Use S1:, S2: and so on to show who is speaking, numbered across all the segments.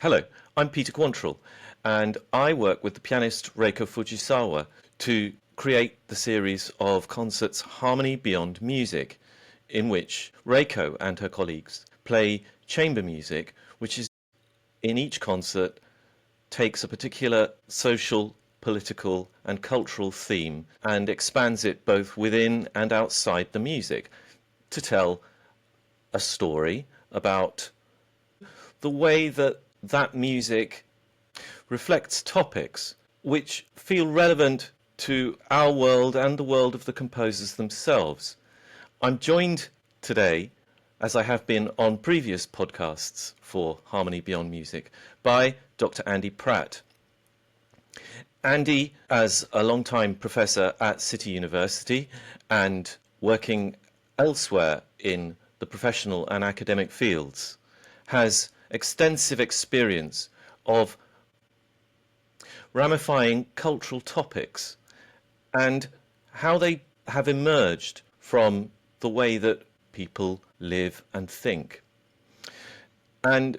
S1: Hello, I'm Peter Quantrill, and I work with the pianist Reiko Fujisawa to create the series of concerts Harmony Beyond Music, in which Reiko and her colleagues play chamber music, which is in each concert takes a particular social, political and cultural theme and expands it both within and outside the music to tell a story about the way that music reflects topics which feel relevant to our world and the world of the composers themselves. I'm joined today, as I have been on previous podcasts for Harmony Beyond Music, by Dr. Andy Pratt. Andy, as a long-time professor at Satie University and working elsewhere in the professional and academic fields, has extensive experience of ramifying cultural topics and how they have emerged from the way that people live and think. And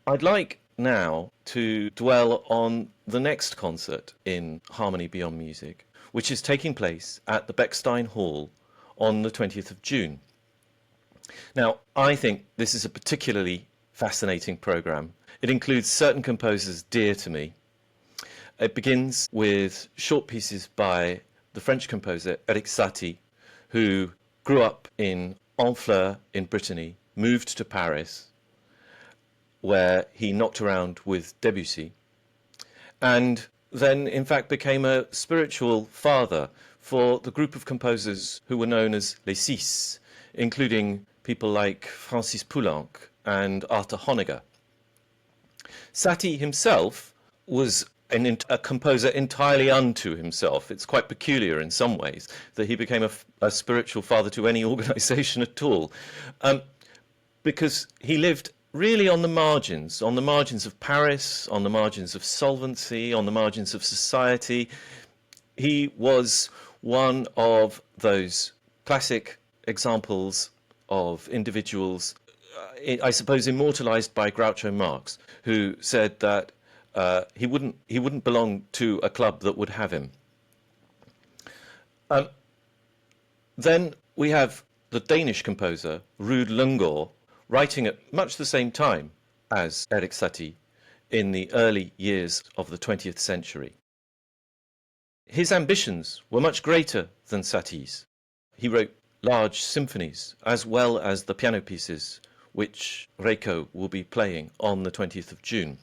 S1: I'd like now to dwell on the next concert in Harmony Beyond Music, which is taking place at the Bechstein Hall on the 20th of June. Now, I think this is a particularly fascinating program. It includes certain composers dear to me. It begins with short pieces by the French composer Eric Satie, who grew up in Honfleur in Brittany, moved to Paris, where he knocked around with Debussy, and then in fact became a spiritual father for the group of composers who were known as Les Six, including people like Francis Poulenc and Arthur Honegger. Satie himself was a composer entirely unto himself. It's quite peculiar in some ways that he became a spiritual father to any organization at all, because he lived really on the margins of Paris, on the margins of solvency, on the margins of society. He was one of those classic examples of individuals, I suppose immortalized by Groucho Marx, who said that he wouldn't belong to a club that would have him. Then we have the Danish composer Rued Langgaard, writing at much the same time as Eric Satie in the early years of the 20th century. His ambitions were much greater than Satie's. He wrote large symphonies as well as the piano pieces which Reiko will be playing on the 20th of June.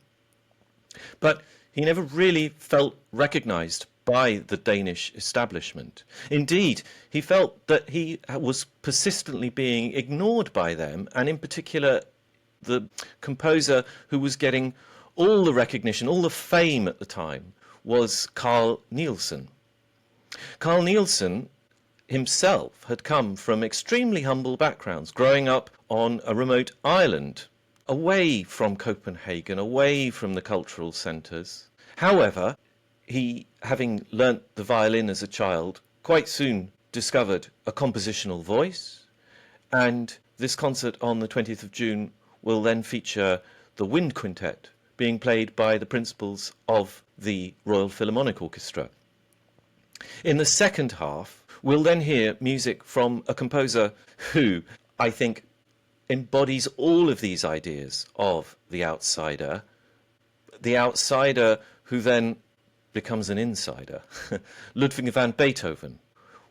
S1: But he never really felt recognized by the Danish establishment. Indeed, he felt that he was persistently being ignored by them, and in particular the composer who was getting all the recognition, all the fame at the time was Carl Nielsen. Carl Nielsen himself had come from extremely humble backgrounds, growing up on a remote island, away from Copenhagen, away from the cultural centres. However, he, having learnt the violin as a child, quite soon discovered a compositional voice, and this concert on the 20th of June will then feature the wind quintet being played by the principals of the Royal Philharmonic Orchestra. In the second half, we'll then hear music from a composer who, I think, embodies all of these ideas of the outsider who then becomes an insider, Ludwig van Beethoven,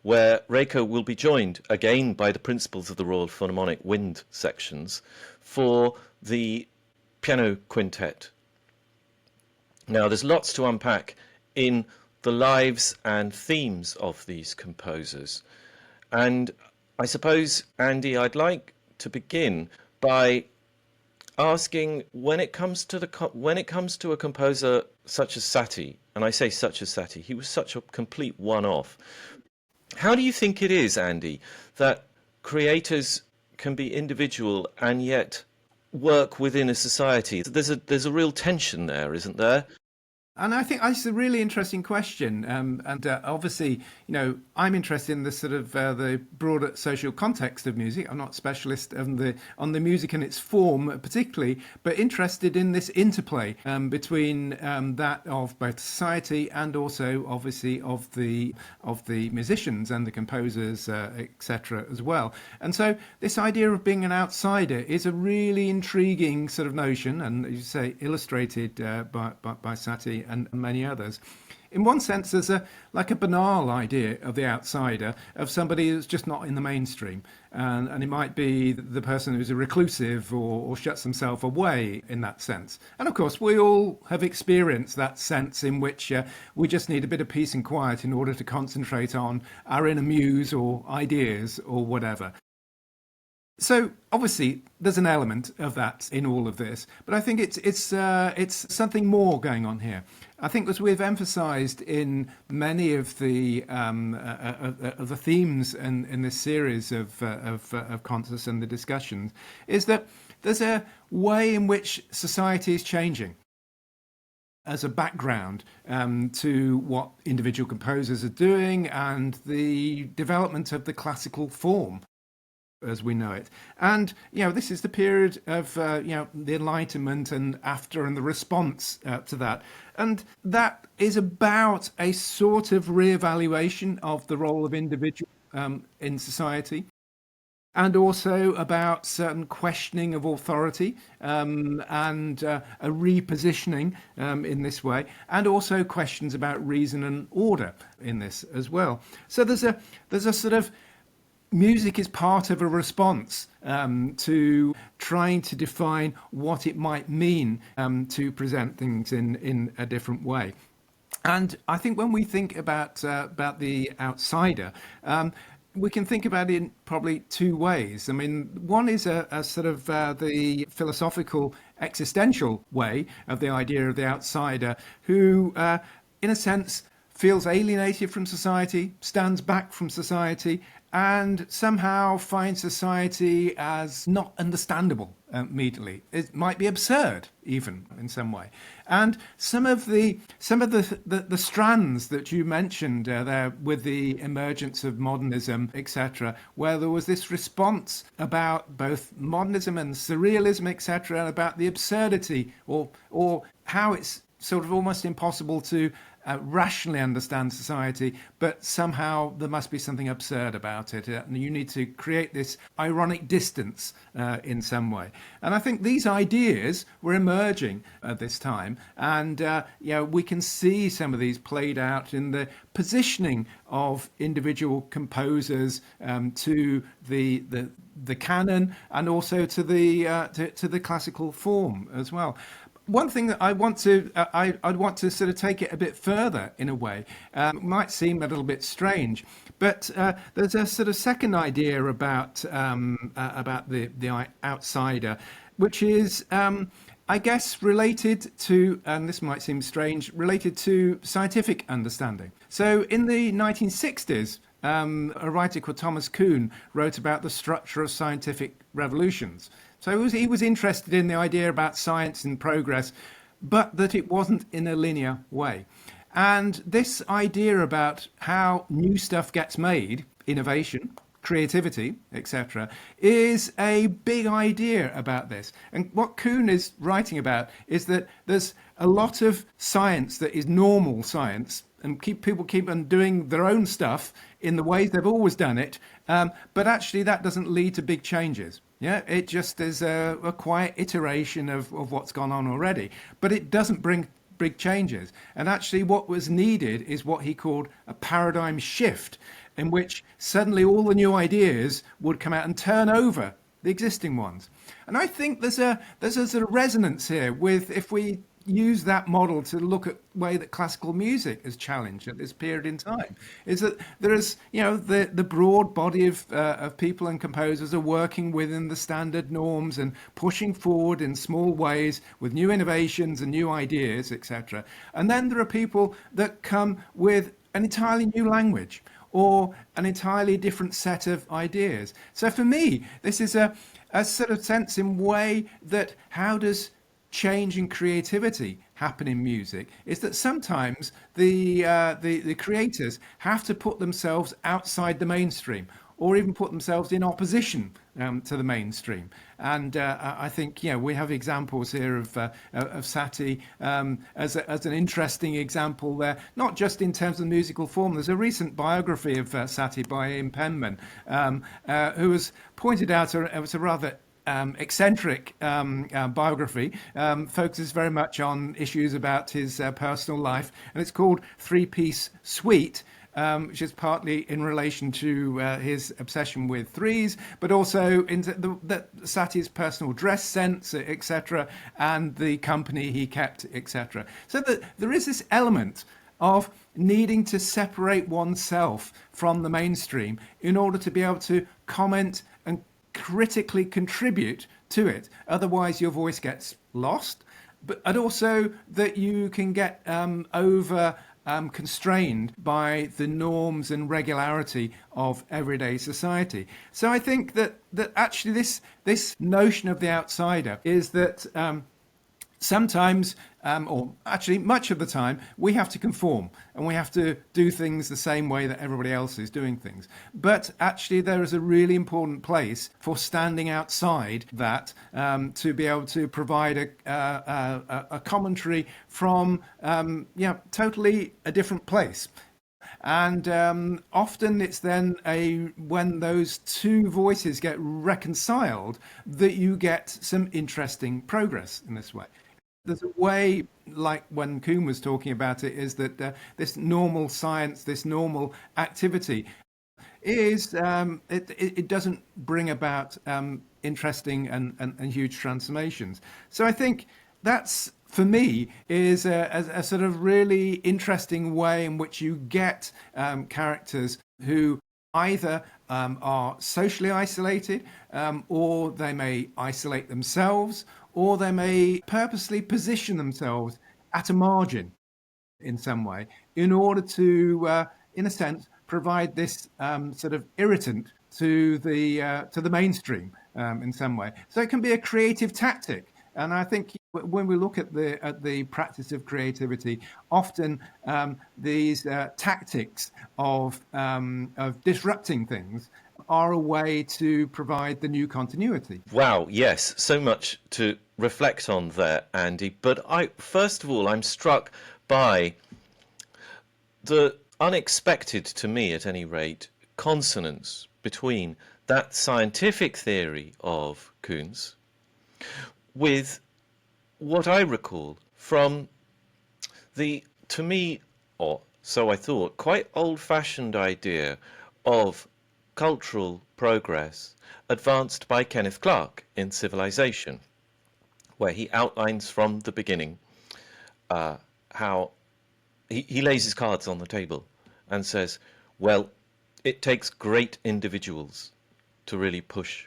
S1: where Reiko will be joined again by the principals of the Royal Philharmonic wind sections for the piano quintet. Now, there's lots to unpack in the lives and themes of these composers. And I suppose, Andy, I'd like to begin by asking, when it comes to a composer such as Satie, and I say such as Satie, he was such a complete one-off. How do you think it is, Andy, that creators can be individual and yet work within a society? There's a real tension there, isn't there?
S2: And I think that's a really interesting question. And obviously, I'm interested in the sort of the broader social context of music. I'm not a specialist on the music and its form particularly, but interested in this interplay between that of both society and also obviously of the musicians and the composers, etc. as well. And so this idea of being an outsider is a really intriguing sort of notion, and as you say, illustrated by Satie and many others. In one sense, there's a banal idea of the outsider, of somebody who's just not in the mainstream, and it might be the person who's a reclusive or shuts himself away in that sense. And of course, we all have experienced that sense in which we just need a bit of peace and quiet in order to concentrate on our inner muse or ideas or whatever. So obviously, there's an element of that in all of this, but I think it's something more going on here. I think, as we've emphasised in many of the themes in this series of concerts and the discussions, is that there's a way in which society is changing as a background to what individual composers are doing and the development of the classical form as we know it. And, this is the period of, the Enlightenment and after and the response to that. And that is about a sort of reevaluation of the role of individual in society. And also about certain questioning of authority and a repositioning in this way, and also questions about reason and order in this as well. So there's a sort of music is part of a response to trying to define what it might mean to present things in a different way. And I think when we think about the outsider, we can think about it in probably two ways. I mean, one is a sort of the philosophical existential way of the idea of the outsider who, in a sense, feels alienated from society, stands back from society, and somehow finds society as not understandable immediately. It might be absurd, even in some way. And some of the strands that you mentioned there, with the emergence of modernism, etc., where there was this response about both modernism and surrealism, etc., and about the absurdity or how it's sort of almost impossible to rationally understand society, but somehow there must be something absurd about it. And you need to create this ironic distance in some way. And I think these ideas were emerging at this time. And we can see some of these played out in the positioning of individual composers to the canon and also to the classical form as well. One thing that I'd want to sort of take it a bit further in a way. Might seem a little bit strange, but there's a sort of second idea about the outsider, which is, I guess, related to, and this might seem strange, related to scientific understanding. So in the 1960s, a writer called Thomas Kuhn wrote about the structure of scientific revolutions. So he was interested in the idea about science and progress, but that it wasn't in a linear way. And this idea about how new stuff gets made, innovation, creativity, etc., is a big idea about this. And what Kuhn is writing about is that there's a lot of science that is normal science, and people keep on doing their own stuff in the ways they've always done it, but actually that doesn't lead to big changes. Yeah, it just is a quiet iteration of what's gone on already, but it doesn't bring big changes. And actually what was needed is what he called a paradigm shift, in which suddenly all the new ideas would come out and turn over the existing ones. And I think there's a sort of resonance here with, if we use that model to look at the way that classical music is challenged at this period in time, is that there is, the broad body of people and composers are working within the standard norms and pushing forward in small ways with new innovations and new ideas, etc. And then there are people that come with an entirely new language or an entirely different set of ideas. So for me, this is a sort of sense in way that how does change and creativity happen in music is that sometimes the creators have to put themselves outside the mainstream, or even put themselves in opposition to the mainstream. And I think, we have examples here of Satie as an interesting example there, not just in terms of musical form. There's a recent biography of Satie by Ian Penman, who has pointed out it was a rather eccentric biography, focuses very much on issues about his personal life, and it's called Three-Piece Suite, which is partly in relation to his obsession with threes, but also into Satie's personal dress sense, etc., and the company he kept, etc. So that there is this element of needing to separate oneself from the mainstream in order to be able to comment and critically contribute to it. Otherwise, your voice gets lost, and also that you can get over constrained by the norms and regularity of everyday society. So I think that actually this notion of the outsider is that sometimes, or actually much of the time, we have to conform and we have to do things the same way that everybody else is doing things. But actually, there is a really important place for standing outside that, to be able to provide a commentary from totally a different place. And often it's then when those two voices get reconciled that you get some interesting progress in this way. There's a way, like when Kuhn was talking about it, is that this normal science, this normal activity, is it doesn't bring about interesting and huge transformations. So I think that's, for me, is a sort of really interesting way in which you get characters who either are socially isolated, or they may isolate themselves, or they may purposely position themselves at a margin in some way in order to, in a sense, provide this sort of irritant to the mainstream in some way. So it can be a creative tactic. And I think when we look at the practice of creativity, often these tactics of disrupting things are a way to provide the new continuity.
S1: Wow, yes, so much to reflect on there, Andy. But first of all, I'm struck by the unexpected, to me at any rate, consonance between that scientific theory of Kuhn's with what I recall from the, to me, or so I thought, quite old-fashioned idea of cultural progress advanced by Kenneth Clark in Civilization, where he outlines from the beginning how he lays his cards on the table and says, well, it takes great individuals to really push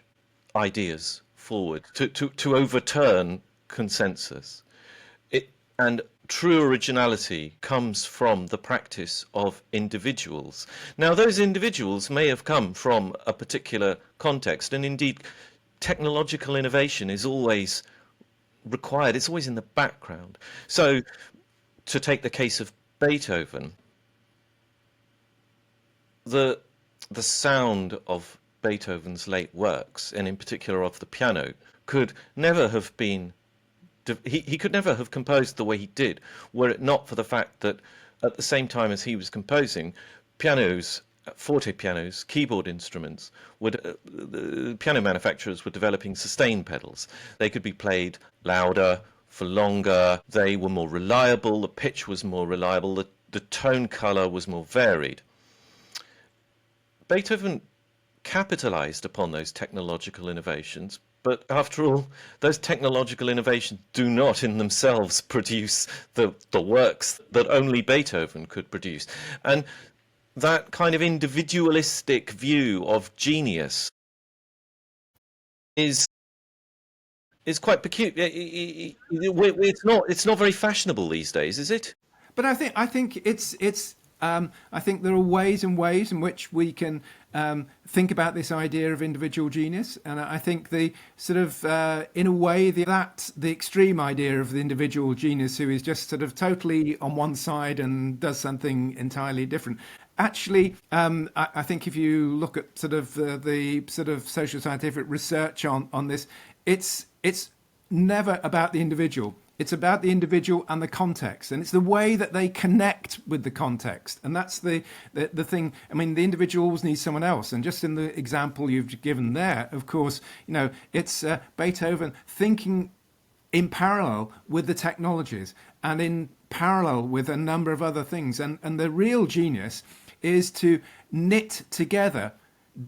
S1: ideas forward, to overturn consensus. And true originality comes from the practice of individuals. Now, those individuals may have come from a particular context, and indeed, technological innovation is always required. It's always in the background. So, to take the case of Beethoven, the sound of Beethoven's late works, and in particular of the piano, could never have been he could never have composed the way he did were it not for the fact that at the same time as he was composing, pianos, forte pianos, keyboard instruments, the piano manufacturers were developing sustain pedals. They could be played louder, for longer, they were more reliable, the pitch was more reliable, the tone color was more varied. Beethoven capitalized upon those technological innovations, but after all, those technological innovations do not in themselves produce the works that only Beethoven could produce. And that kind of individualistic view of genius is quite peculiar. It's not very fashionable these days, is it?
S2: But I think it's I think there are ways and ways in which we can think about this idea of individual genius, and I think the sort of, in a way, the extreme idea of the individual genius who is just sort of totally on one side and does something entirely different. Actually, I think if you look at sort of the sort of social scientific research on this, it's never about the individual. It's about the individual and the context, and it's the way that they connect with the context, and that's the thing. I mean, the individual always needs someone else, and just in the example you've given there, of course, it's Beethoven thinking in parallel with the technologies and in parallel with a number of other things, and the real genius is to knit together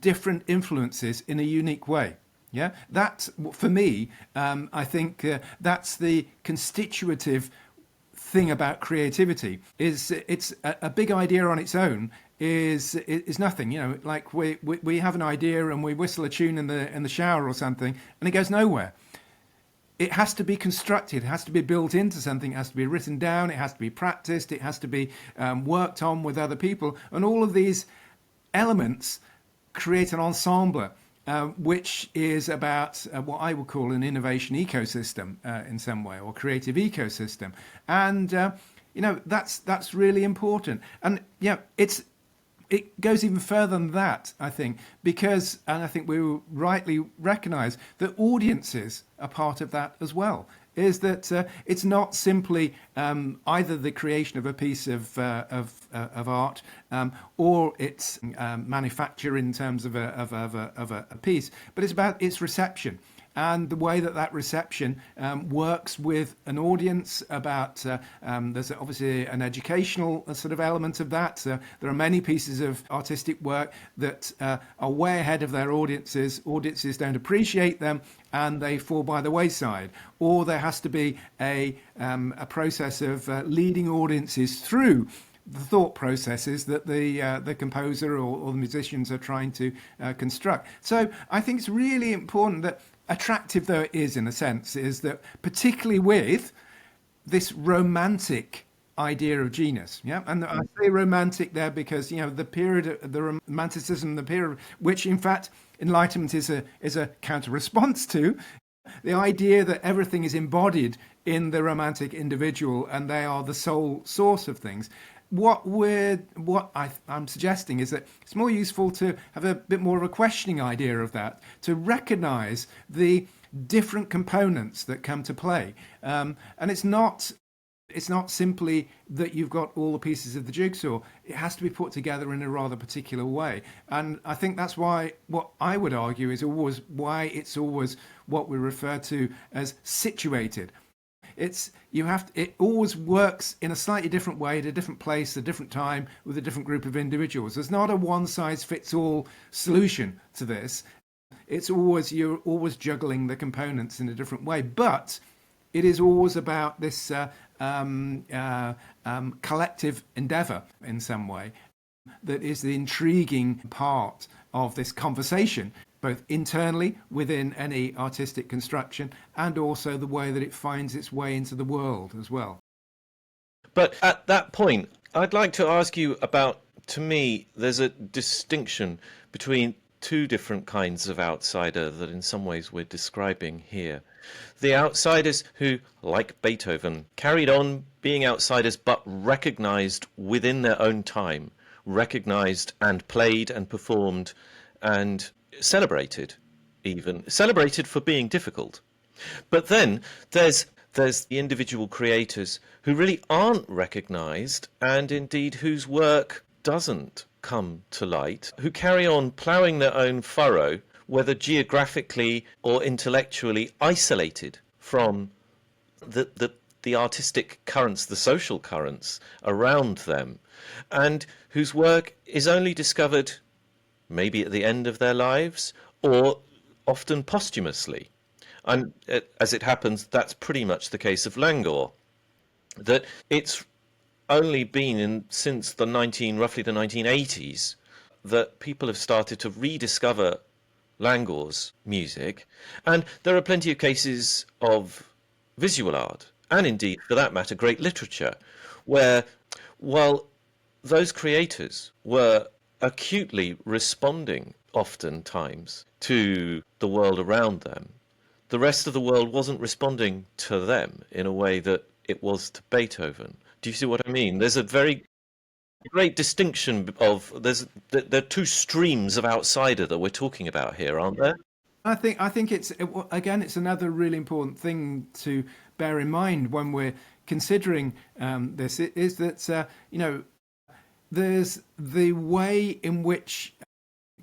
S2: different influences in a unique way. Yeah, that's, for me, I think that's the constitutive thing about creativity. Is it's a big idea on its own is nothing. Like we have an idea and we whistle a tune in the shower or something, and it goes nowhere. It has to be constructed. It has to be built into something. It has to be written down. It has to be practiced. It has to be worked on with other people, and all of these elements create an ensemble. Which is about what I would call an innovation ecosystem in some way, or creative ecosystem, and that's really important. And it goes even further than that, I think, because, and I think we rightly recognise that audiences are part of that as well. Is that it's not simply either the creation of a piece of art or its manufacture in terms of a piece, but it's about its reception and the way that reception works with an audience. About there's obviously an educational sort of element of that. There are many pieces of artistic work that are way ahead of their audiences. Audiences don't appreciate them, and they fall by the wayside. Or there has to be a process of leading audiences through the thought processes that the composer or the musicians are trying to construct. So I think it's really important that, attractive though it is in a sense, is that particularly with this romantic idea of genius, and I say romantic there because the period, the romanticism, the period which in fact Enlightenment is a counter response to the idea that everything is embodied in the romantic individual and they are the sole source of things. What I'm suggesting is that it's more useful to have a bit more of a questioning idea of that, to recognise the different components that come to play, and it's not simply that you've got all the pieces of the jigsaw. It has to be put together in a rather particular way, and I think that's why what I would argue is always why it's always what we refer to as situated. It always works in a slightly different way, at a different place, a different time, with a different group of individuals. There's not a one-size-fits-all solution to this. You're always juggling the components in a different way, but it is always about this collective endeavour in some way that is the intriguing part of this conversation, both internally within any artistic construction and also the way that it finds its way into the world as well.
S1: But at that point, I'd like to ask you about, to me, there's a distinction between two different kinds of outsider that in some ways we're describing here. The outsiders who, like Beethoven, carried on being outsiders but recognized within their own time, recognized and played and performed and celebrated for being difficult. But then there's the individual creators who really aren't recognized, and indeed whose work doesn't come to light, who carry on ploughing their own furrow, whether geographically or intellectually isolated from the artistic currents, the social currents around them, and whose work is only discovered maybe at the end of their lives, or often posthumously. And as it happens, that's pretty much the case of Langgaard, that it's only been since roughly the 1980s that people have started to rediscover Langgaard's music. And there are plenty of cases of visual art, and indeed, for that matter, great literature, where while those creators were acutely responding oftentimes to the world around them. The rest of the world wasn't responding to them in a way that it was to Beethoven. Do you see what I mean? There's a very great distinction of there are two streams of outsider that we're talking about here, aren't there?
S2: I think again, it's another really important thing to bear in mind when we're considering this. It is that there's the way in which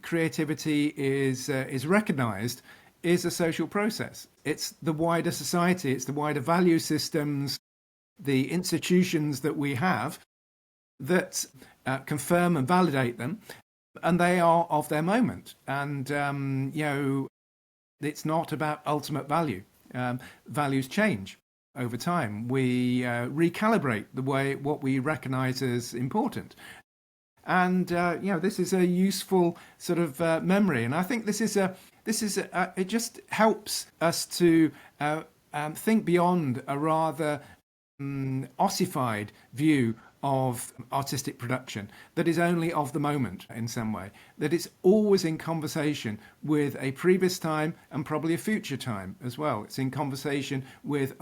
S2: creativity is recognised is a social process. It's the wider society, it's the wider value systems, the institutions that we have that confirm and validate them, and they are of their moment. And it's not about ultimate value. Values change over time. We recalibrate what we recognise as important. And this is a useful sort of memory, and I think it just helps us to think beyond a rather ossified view of artistic production that is only of the moment in some way, that it's always in conversation with a previous time and probably a future time as well. It's in conversation with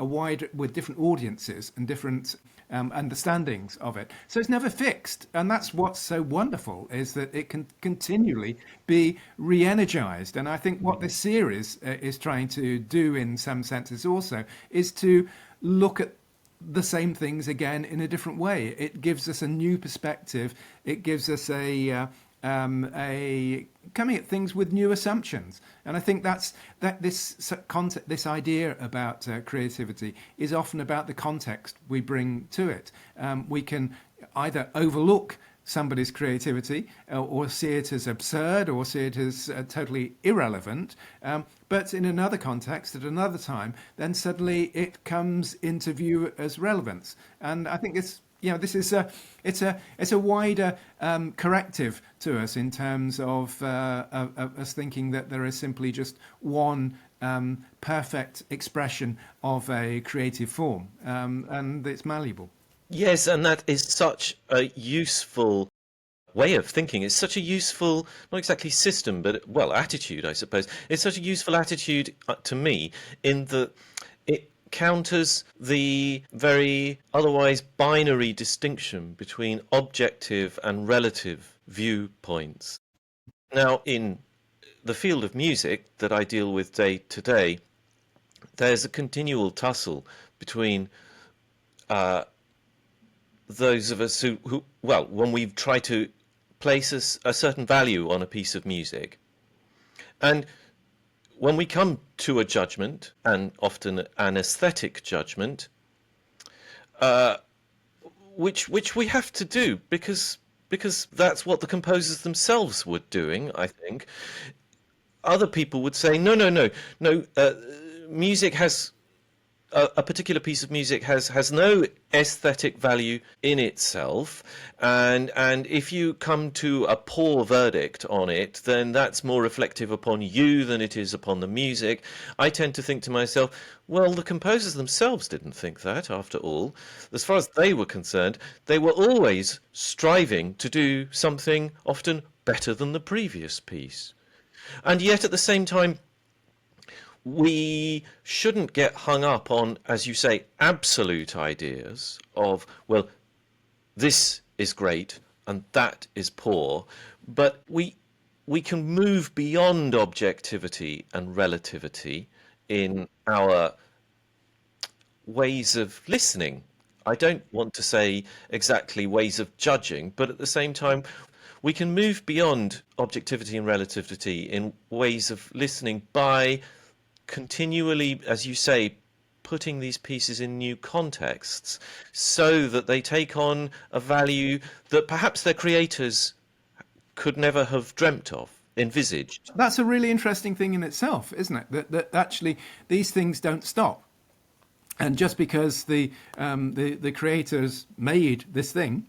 S2: different audiences and different understandings of it. So it's never fixed, and that's what's so wonderful, is that it can continually be re-energized. And I think what this series is trying to do in some senses also is to look at the same things again in a different way. It gives us a new perspective. It gives us a coming at things with new assumptions. And I think this idea about creativity is often about the context we bring to it. We can either overlook somebody's creativity or see it as absurd or see it as totally irrelevant. But in another context, at another time, then suddenly it comes into view as relevance. And I think this is it's a wider corrective to us in terms of us thinking that there is simply just one perfect expression of a creative form, and it's malleable.
S1: Yes, and that is such a useful way of thinking. It's such a useful, not exactly system, but, well, attitude, I suppose. It's such a useful attitude to me in that it counters the very otherwise binary distinction between objective and relative viewpoints. Now, in the field of music that I deal with day to day, there's a continual tussle between those of us who, well, when we try to place a certain value on a piece of music, and when we come to a judgment, and often an aesthetic judgment, which we have to do because that's what the composers themselves were doing, I think. Other people would say, no, music has a particular piece of music has no aesthetic value in itself, and if you come to a poor verdict on it, then that's more reflective upon you than it is upon the music. I tend to think to myself, well, the composers themselves didn't think that, after all. As far as they were concerned, they were always striving to do something often better than the previous piece. And yet at the same time, we shouldn't get hung up on, as you say, absolute ideas of, well, this is great and that is poor, but we can move beyond objectivity and relativity in our ways of listening. I don't want to say exactly ways of judging, but at the same time, we can move beyond objectivity and relativity in ways of listening by continually, as you say, putting these pieces in new contexts so that they take on a value that perhaps their creators could never have dreamt of, envisaged.
S2: That's a really interesting thing in itself, isn't it? That actually these things don't stop. And just because the creators made this thing,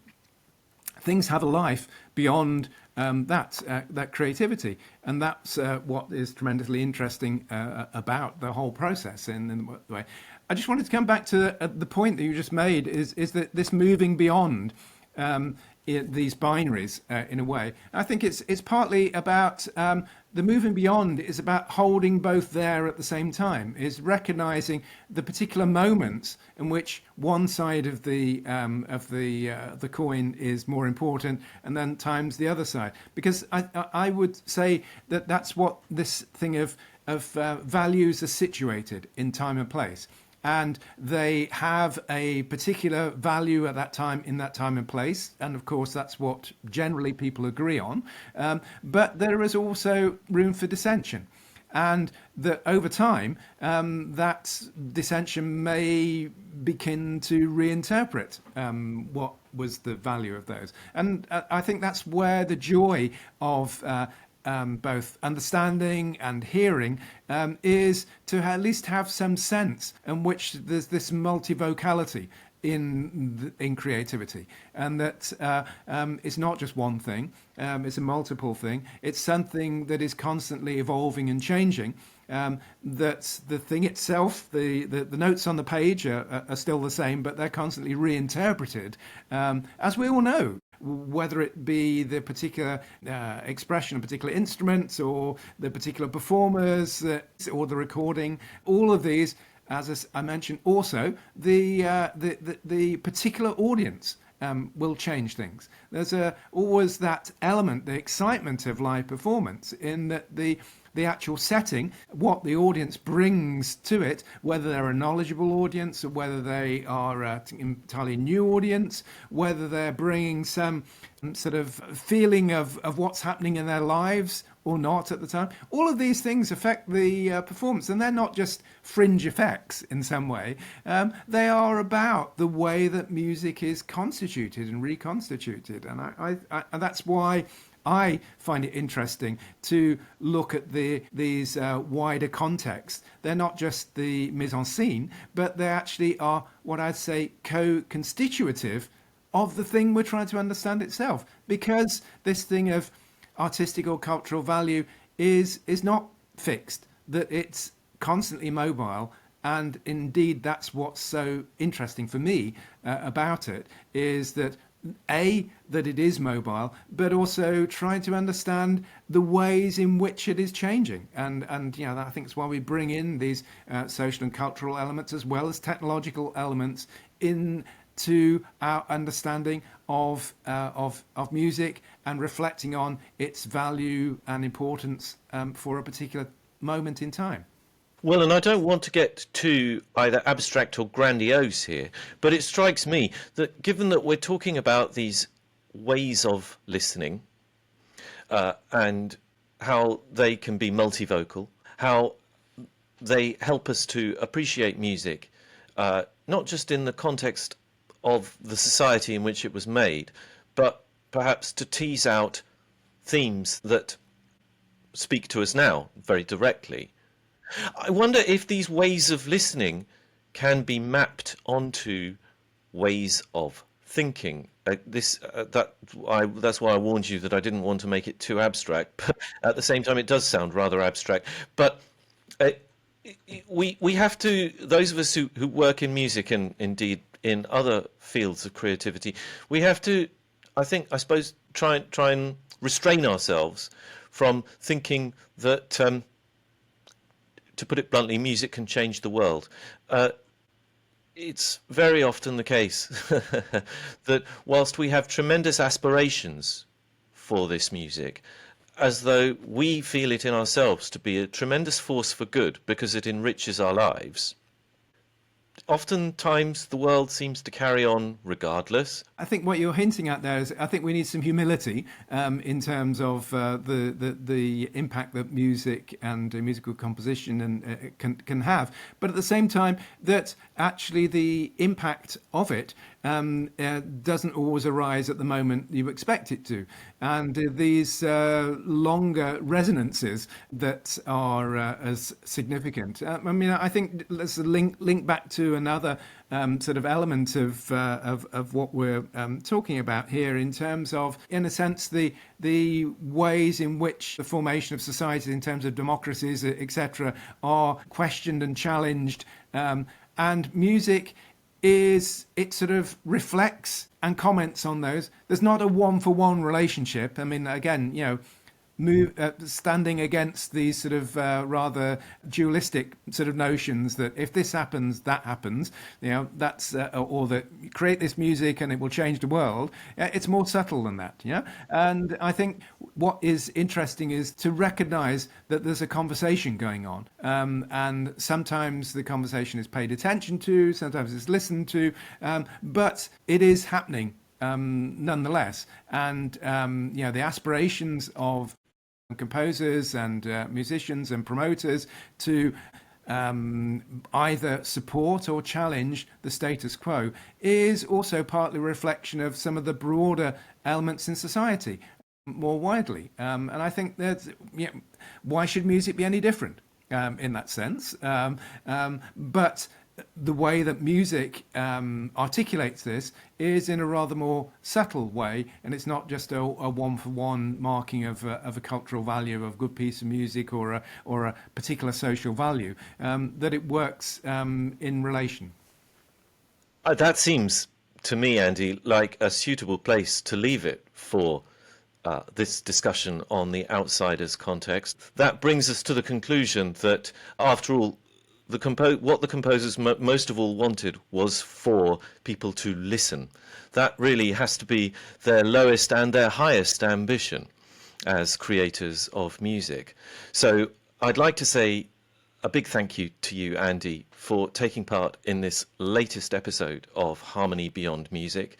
S2: things have a life beyond that creativity, and that's what is tremendously interesting about the whole process. In the way, I just wanted to come back to the point that you just made is that this moving beyond these binaries in a way. I think it's partly about the moving beyond is about holding both there at the same time, is recognizing the particular moments in which one side of the coin is more important, and then times the other side. Because I would say that that's what this thing of values are situated in time and place. And they have a particular value at that time, in that time and place. And of course, that's what generally people agree on. But there is also room for dissension. And that over time, that dissension may begin to reinterpret what was the value of those. And I think that's where the joy of both understanding and hearing is to at least have some sense in which there's this multivocality in creativity, and that it's not just one thing, it's a multiple thing, it's something that is constantly evolving and changing, that the thing itself, the notes on the page are still the same, but they're constantly reinterpreted, as we all know, whether it be the particular expression of particular instruments or the particular performers or the recording. All of these, as I mentioned, also the particular audience will change things. There's always that element, the excitement of live performance, in that the actual setting, what the audience brings to it, whether they're a knowledgeable audience or whether they are an entirely new audience, whether they're bringing some sort of feeling of what's happening in their lives or not at the time. All of these things affect the performance, and they're not just fringe effects in some way. They are about the way that music is constituted and reconstituted. And and that's why I find it interesting to look at these wider contexts. They're not just the mise en scene, but they actually are what I'd say co-constitutive of the thing we're trying to understand itself. Because this thing of artistic or cultural value is not fixed, that it's constantly mobile. And indeed, that's what's so interesting for me about it, is that that it is mobile, but also trying to understand the ways in which it is changing. And I think it's why we bring in these social and cultural elements as well as technological elements into our understanding of music and reflecting on its value and importance for a particular moment in time.
S1: Well, and I don't want to get too either abstract or grandiose here, but it strikes me that given that we're talking about these ways of listening and how they can be multivocal, how they help us to appreciate music, not just in the context of the society in which it was made, but perhaps to tease out themes that speak to us now very directly. I wonder if these ways of listening can be mapped onto ways of thinking. That's why I warned you that I didn't want to make it too abstract, but at the same time it does sound rather abstract. But we have to, those of us who work in music and indeed in other fields of creativity, we have to, I suppose, try and restrain ourselves from thinking that to put it bluntly, music can change the world. It's very often the case that whilst we have tremendous aspirations for this music, as though we feel it in ourselves to be a tremendous force for good because it enriches our lives, oftentimes the world seems to carry on regardless.
S2: I think what you're hinting at there is I think we need some humility in terms of the impact that music and musical composition can have. But at the same time, that actually the impact of it doesn't always arise at the moment you expect it to. And these longer resonances that are as significant. I think let's link back to another sort of element of what we're talking about here in terms of, in a sense, the ways in which the formation of societies in terms of democracies, etc., are questioned and challenged. And music is it sort of reflects and comments on those. There's not a one-for-one relationship. I mean, again, standing against these sort of rather dualistic sort of notions that if this happens, that happens, that's or that you create this music and it will change the world. It's more subtle than that, And I think what is interesting is to recognise that there's a conversation going on, and sometimes the conversation is paid attention to, sometimes it's listened to, but it is happening nonetheless. And the aspirations of composers and musicians and promoters to either support or challenge the status quo is also partly a reflection of some of the broader elements in society more widely. And I think that why should music be any different in that sense? But the way that music articulates this is in a rather more subtle way, and it's not just a one-for-one marking of a cultural value, of a good piece of music or a particular social value, that it works in relation.
S1: That seems to me, Andy, like a suitable place to leave it for this discussion on the outsider's context. That brings us to the conclusion that, after all, what the composers most of all wanted was for people to listen. That really has to be their lowest and their highest ambition as creators of music. So I'd like to say a big thank you to you, Andy, for taking part in this latest episode of Harmony Beyond Music,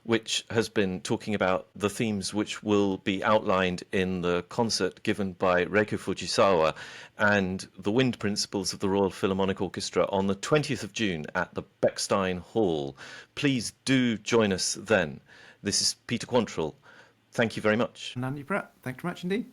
S1: which has been talking about the themes which will be outlined in the concert given by Reiko Fujisawa and the wind principles of the Royal Philharmonic Orchestra on the 20th of June at the Bechstein Hall. Please do join us then. This is Peter Quantrill. Thank you very much.
S2: And Andy Pratt, thanks very much indeed.